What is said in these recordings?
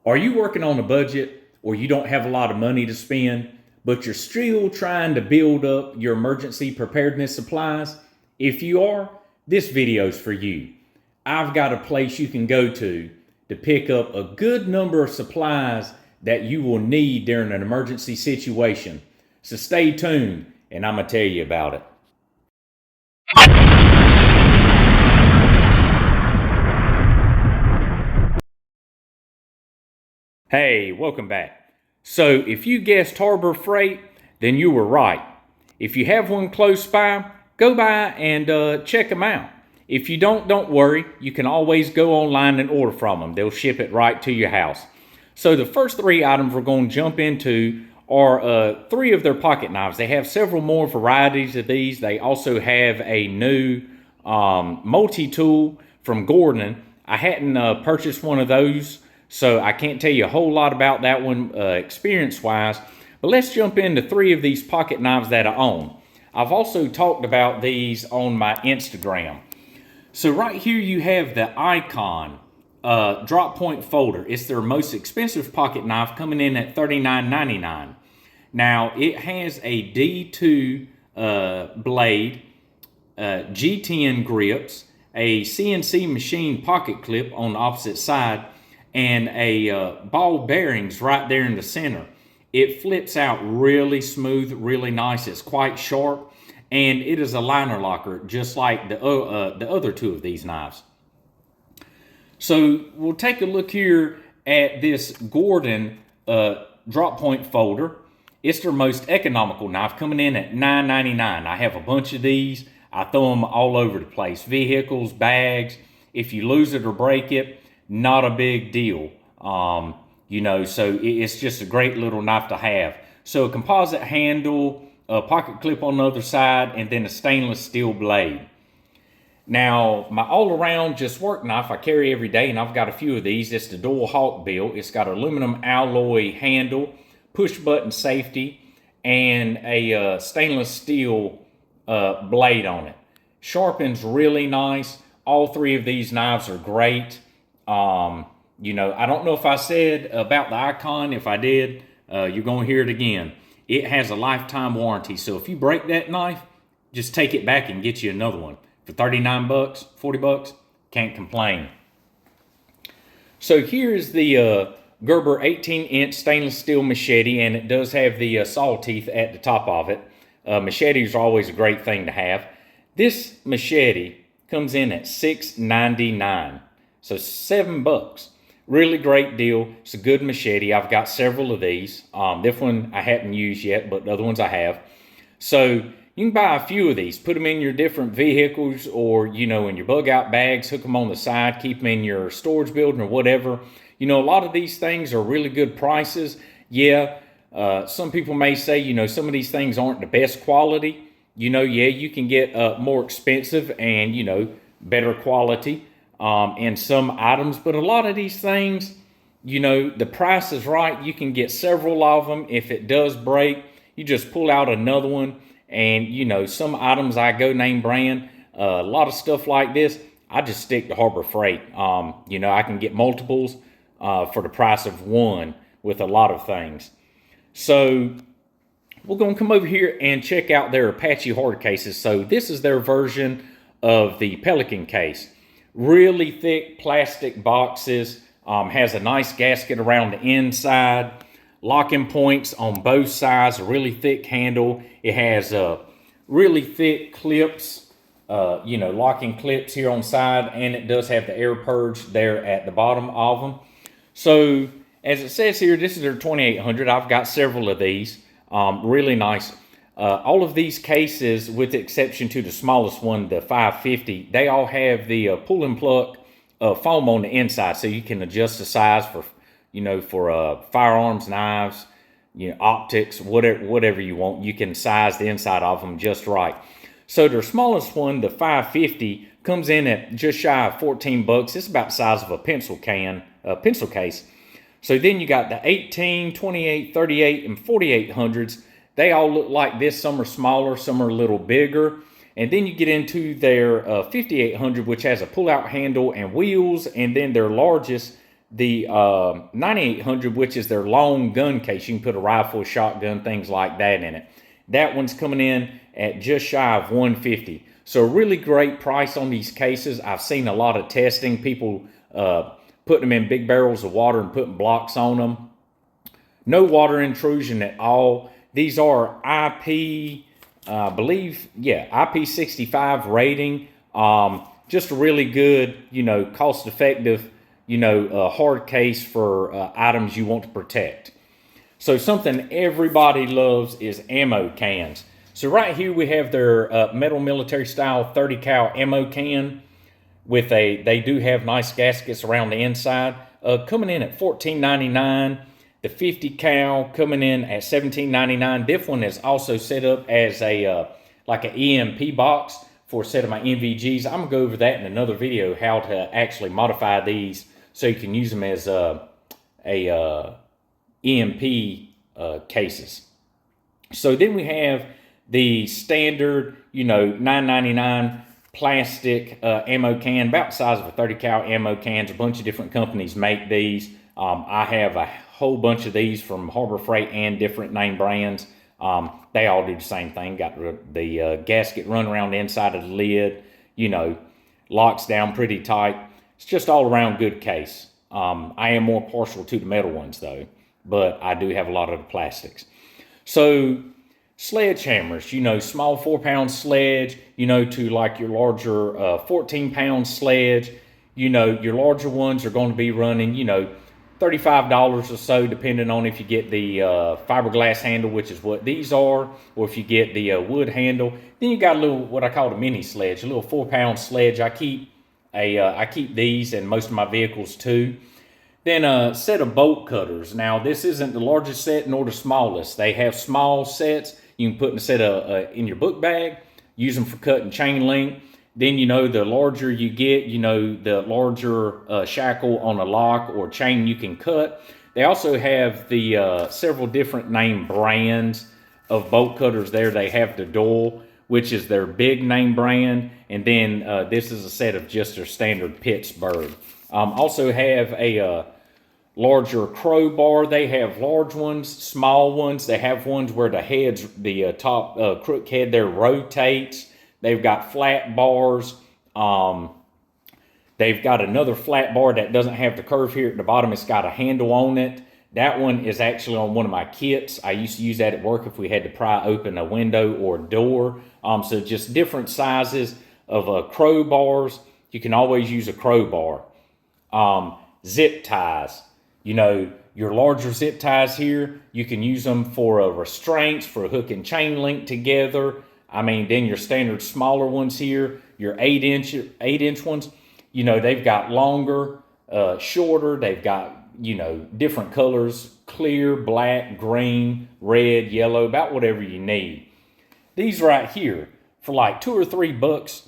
Are you working on a budget or you don't have a lot of money to spend, but you're still trying to build up your emergency preparedness supplies? If you are, this video's for you. I've got a place you can go to pick up a good number of supplies that you will need during an emergency situation. So stay tuned and I'm going to tell you about it. Hey, welcome back. So if you guessed Harbor Freight, then you were right. If you have one close by, go by and check them out. If you don't worry. You can always go online and order from them. They'll ship it right to your house. So the first three items we're going to jump into are three of their pocket knives. They have several more varieties of these. They also have a new multi-tool from Gordon. I hadn't purchased one of those, so I can't tell you a whole lot about that one experience-wise. But let's jump into three of these pocket knives that I own. I've also talked about these on my Instagram. So right here you have the Icon drop point folder. It's their most expensive pocket knife, coming in at $39.99. Now it has a D2 blade, G10 grips, a CNC machine pocket clip on the opposite side, and a ball bearings right there in the center. It flips out really smooth, really nice. It's quite sharp, and it is a liner locker just like the other two of these knives. So we'll take a look here at this Gordon drop point folder. It's their most economical knife, coming in at $9.99. I have a bunch of these. I throw them all over the place. Vehicles, bags. If you lose it or break it, not a big deal. So it's just a great little knife to have. So a composite handle, a pocket clip on the other side, and then a stainless steel blade. Now, my all-around just work knife I carry every day, and I've got a few of these. It's the Doyle Hawk build. It's got aluminum alloy handle, push-button safety, and a stainless steel blade on it. Sharpens really nice. All three of these knives are great. I don't know if I said about the Icon. If I did, you're going to hear it again. It has a lifetime warranty, so if you break that knife, just take it back and get you another one. For 39 bucks, 40 bucks, can't complain. So here's the Gerber 18-inch stainless steel machete, and it does have the saw teeth at the top of it. Machetes are always a great thing to have. This machete comes in at $6.99, so $7. Really great deal. It's a good machete. I've got several of these. This one I haven't used yet, but the other ones I have. So you can buy a few of these, put them in your different vehicles or, in your bug out bags, hook them on the side, keep them in your storage building or whatever. A lot of these things are really good prices. Yeah, some people may say, some of these things aren't the best quality. You can get more expensive and, better quality in some items. But a lot of these things, the price is right. You can get several of them. If it does break, you just pull out another one. And, some items I go name brand, a lot of stuff like this, I just stick to Harbor Freight. I can get multiples for the price of one with a lot of things. So we're going to come over here and check out their Apache hard cases. So this is their version of the Pelican case. Really thick plastic boxes, has a nice gasket around the inside. Locking points on both sides, a really thick handle. It has really thick clips, locking clips here on the side, and it does have the air purge there at the bottom of them. So, as it says here, this is their 2800. I've got several of these. Really nice. All of these cases, with the exception to the smallest one, the 550, they all have the pull and pluck foam on the inside, so you can adjust the size for firearms, knives, optics, whatever you want. You can size the inside of them just right. So their smallest one, the 550, comes in at just shy of 14 bucks. It's about the size of a pencil case. So then you got the 18, 28, 38, and 4800s. They all look like this. Some are smaller, some are a little bigger. And then you get into their 5800, which has a pull-out handle and wheels. And then their largest, the 9800, which is their long gun case. You can put a rifle, shotgun, things like that in it. That one's coming in at just shy of $150. So a really great price on these cases. I've seen a lot of testing, people putting them in big barrels of water and putting blocks on them. No water intrusion at all. These are IP, I believe, IP65 rating. Just a really good, cost-effective, hard case for items you want to protect. So something everybody loves is ammo cans. So right here we have their metal military style 30 cal ammo can with they do have nice gaskets around the inside. Coming in at $14.99. The 50 cal coming in at $17.99. This one is also set up as a like an EMP box for a set of my NVGs. I'm gonna go over that in another video, how to actually modify these so you can use them as EMP cases. So then we have the standard, $9.99 plastic ammo can, about the size of a 30 cal ammo cans. A bunch of different companies make these. I have a whole bunch of these from Harbor Freight and different name brands. They all do the same thing. Got the gasket run around the inside of the lid, locks down pretty tight. It's just all around good case. I am more partial to the metal ones though, but I do have a lot of the plastics. So sledgehammers, small 4-pound sledge, to like your larger 14-pound sledge, your larger ones are going to be running, $35 or so, depending on if you get the fiberglass handle, which is what these are, or if you get the wood handle. Then you got a little, what I call a mini sledge, a little 4-pound sledge. I keep these in most of my vehicles too. Then a set of bolt cutters. Now this isn't the largest set nor the smallest. They have small sets. You can put in a set in your book bag, use them for cutting chain link. Then, the larger you get, the larger shackle on a lock or chain you can cut. They also have the several different name brands of bolt cutters there. They have the Doyle, which is their big name brand. And then this is a set of just their standard Pittsburgh. Also have a larger crowbar. They have large ones, small ones. They have ones where the top crook head there rotates. They've got flat bars. They've got another flat bar that doesn't have the curve here at the bottom. It's got a handle on it. That one is actually on one of my kits. I used to use that at work if we had to pry open a window or a door. So just different sizes of crowbars. You can always use a crowbar. Zip ties. Your larger zip ties here, you can use them for restraints, for hooking chain link together. Then your standard smaller ones here, your 8-inch ones, they've got longer, shorter. They've got, different colors, clear, black, green, red, yellow, about whatever you need. These right here, for like $2 or $3,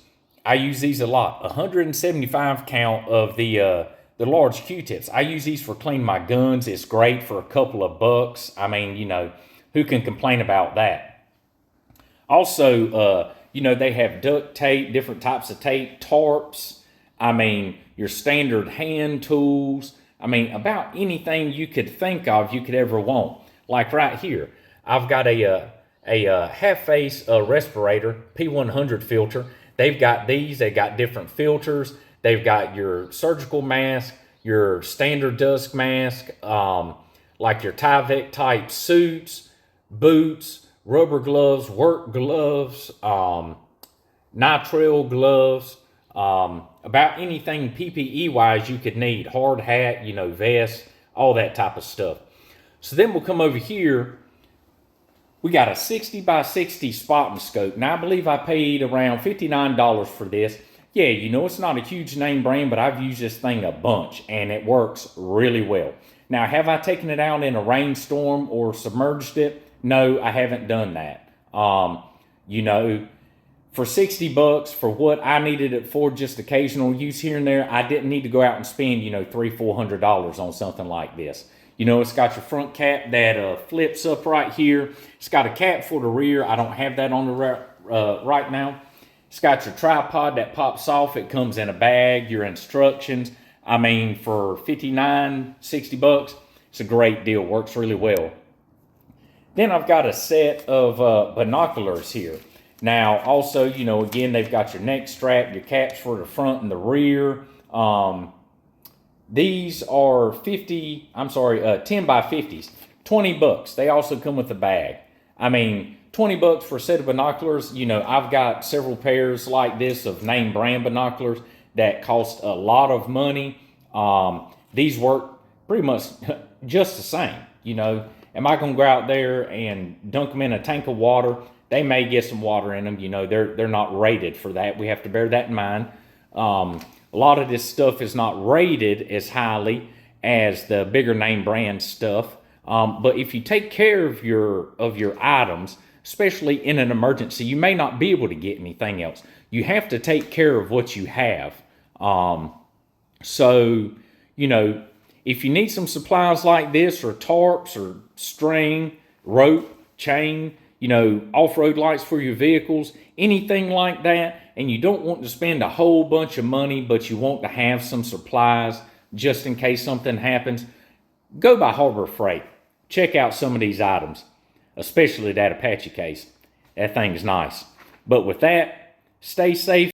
I use these a lot. 175 count of the large Q-tips. I use these for cleaning my guns. It's great for a couple of bucks. Who can complain about that? Also, they have duct tape, different types of tape, tarps. Your standard hand tools. About anything you could think of, you could ever want. Like right here, I've got a half-face respirator, P100 filter. They've got these. They got different filters. They've got your surgical mask, your standard dust mask, like your Tyvek type suits, boots, rubber gloves, work gloves, nitrile gloves, about anything PPE wise you could need, hard hat, vest, all that type of stuff. So then we'll come over here. We got a 60 by 60 spotting scope. Now I believe I paid around $59 for this. Yeah, it's not a huge name brand, but I've used this thing a bunch and it works really well. Now, have I taken it out in a rainstorm or submerged it? No, I haven't done that. For $60 for what I needed it for, just occasional use here and there, I didn't need to go out and spend, $300-400 on something like this. It's got your front cap that flips up right here. It's got a cap for the rear. I don't have that on the right now. It's got your tripod that pops off. It comes in a bag, your instructions. I mean, for 59, 60 bucks, it's a great deal. Works really well. Then I've got a set of binoculars here. Now, also, you know, again, they've got your neck strap, your caps for the front and the rear. These are 10 by 50s, 20 bucks. They also come with a bag. I mean, 20 bucks for a set of binoculars. You know, I've got several pairs like this of name brand binoculars that cost a lot of money. These work pretty much just the same. You know, am I going to go out there and dunk them in a tank of water? They may get some water in them. You know, they're not rated for that. We have to bear that in mind. A lot of this stuff is not rated as highly as the bigger name brand stuff. But if you take care of your items, especially in an emergency, you may not be able to get anything else. You have to take care of what you have. So, you know, if you need some supplies like this, or tarps, or string, rope, chain, you know, off-road lights for your vehicles, anything like that, and you don't want to spend a whole bunch of money, but you want to have some supplies just in case something happens, go by Harbor Freight. Check out some of these items, especially that Apache case. That thing's nice. But with that, stay safe.